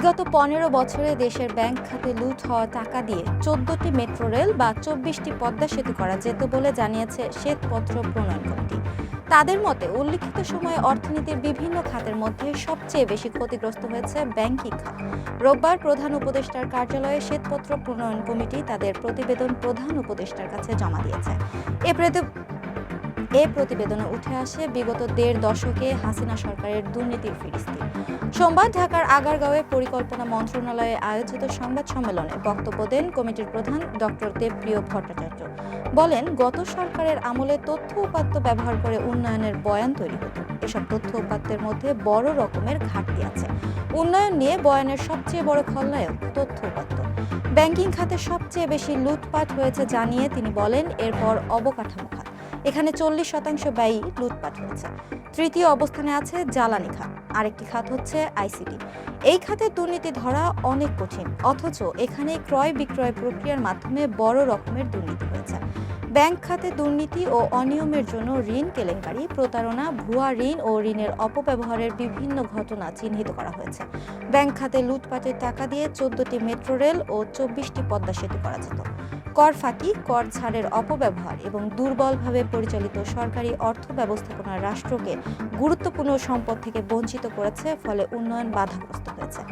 বিগত ১৫ বছরে দেশের ব্যাংক খাতে লুট হওয়া টাকা দিয়ে ১৪টি মেট্রো রেল বা ২৪টি পদ্মা সেতু করা যেত বলে জানিয়েছে শ্বেতপত্র প্রণয়ন কমিটি। তাদের মতে উল্লিখিত সময়ে অর্থনীতির বিভিন্ন খাতের মধ্যে সবচেয়ে বেশি ক্ষতিগ্রস্ত হয়েছে ব্যাংকিং খাত। রোববার প্রধান উপদেষ্টার কার্যালয়ে শ্বেতপত্র প্রণয়ন কমিটি তাদের প্রতিবেদন প্রধান উপদেষ্টার কাছে জমা দিয়েছে। এ প্রতিবেদনে উঠে আসে বিগত ১.৫ দশকে হাসিনা সরকারের দুর্নীতির ফিরিস্তি। সোমবার ঢাকার আগারগাঁওয়ে পরিকল্পনা মন্ত্রণালয়ে আয়োজিত সংবাদ সম্মেলনে বক্তব্য দেন কমিটির প্রধান ডক্টর দেবপ্রিয় ভট্টাচার্য। বলেন, গত সরকারের আমলে তথ্য উপাত্ত ব্যবহার করে উন্নয়নের বয়ান তৈরি হতো। এসব তথ্য উপাত্তের মধ্যে বড় রকমের ঘাটতি আছে। উন্নয়ন নিয়ে বয়ানের সবচেয়ে বড় খলনায়ক তথ্য উপাত্ত। ব্যাংকিং খাতে সবচেয়ে বেশি লুটপাট হয়েছে জানিয়ে তিনি বলেন, এরপর অবকাঠামো খাত। এখানে ৪০% ব্যয়ই লুটপাট হয়েছে। তৃতীয় অবস্থানে আছে জ্বালানি খাত, আরেকটি খাত হচ্ছে আইসিটি। এই খাতের দুর্নীতি ধরা অনেক কঠিন, অথচ এখানে ক্রয় বিক্রয় প্রক্রিয়ার মাধ্যমে বড় রকমের দুর্নীতি হয়েছে। ব্যাংক খাতে দুর্নীতি ও অনিয়মের জন্য ঋণ কেলেঙ্কারি, প্রতারণা, ভুয়া ঋণ ও ঋণের অপব্যবহারের বিভিন্ন ঘটনা চিহ্নিত করা হয়েছে। ব্যাংক খাতে লুটপাটের টাকা দিয়ে ১৪টি মেট্রো রেল ও ২৪টি পদ্মা সেতু করা যেত। কর ফাঁকি, কর ছাড়ের অপব্যবহার এবং দুর্বলভাবে পরিচালিত সরকারি অর্থ ব্যবস্থাপনা রাষ্ট্রকে গুরুত্বপূর্ণ সম্পদ থেকে বঞ্চিত করেছে, ফলে উন্নয়ন বাধাগ্রস্ত হয়েছে।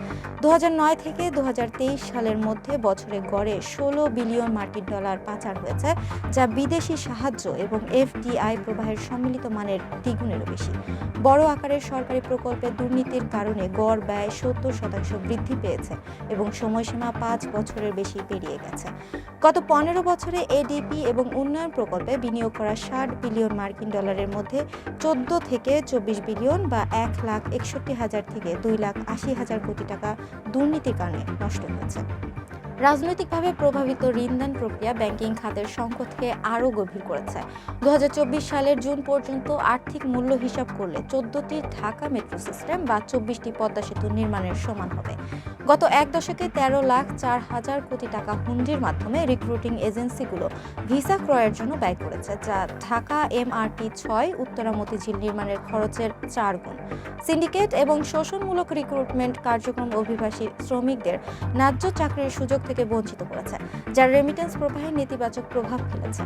২০০৯ থেকে ২০২৩ সালের মধ্যে বছরে গড়ে ১৬ বিলিয়ন মার্কিন ডলার পাচার হয়েছে, যা বিদেশি সাহায্য এবং এফডিআই প্রবাহের সম্মিলিত মানের দ্বিগুণেরও বেশি। বড় আকারের সরকারি প্রকল্পে দুর্নীতির কারণে গড় ব্যয় ৭০% বৃদ্ধি পেয়েছে এবং সময়সীমা ৫ বছরের বেশি পেরিয়ে গেছে। গত ১৫ বছরে এডিপি এবং উন্নয়ন প্রকল্পে বিনিয়োগ করা ৬০ বিলিয়ন মার্কিন ডলারের মধ্যে ১৪ থেকে ২৪ বিলিয়ন বা ১,৬১,০০০ থেকে ২,৮০,০০০ কোটি টাকা দুর্নীতির কারণে নষ্ট হয়েছে। রাজনৈতিকভাবে প্রভাবিত ঋণদান প্রক্রিয়া ব্যাংকিং খাতের সংকটকে আরও গভীর করেছে। ২০২৪ সালের জুন পর্যন্ত আর্থিক মূল্য হিসাব করলে ১৪টি ঢাকা মেট্রো সিস্টেম বা ২৪টি পদ্মা সেতু নির্মাণের সমান হবে। গত এক দশকে ১৩,০৪,০০০ কোটি টাকা হুন্ডির মাধ্যমে রিক্রুটিং এজেন্সিগুলো ভিসা ক্রয়ের জন্য ব্যয় করেছে, যা ঢাকা এমআরটি ৬ উত্তরা মতিঝিল নির্মাণের খরচের ৪ গুণ। সিন্ডিকেট এবং শোষণমূলক রিক্রুটমেন্ট কার্যক্রম অভিবাসী শ্রমিকদের ন্যায্য চাকরির সুযোগ থেকে বঞ্চিত করেছে, যার রেমিটেন্স প্রবাহে নেতিবাচক প্রভাব ফেলেছে।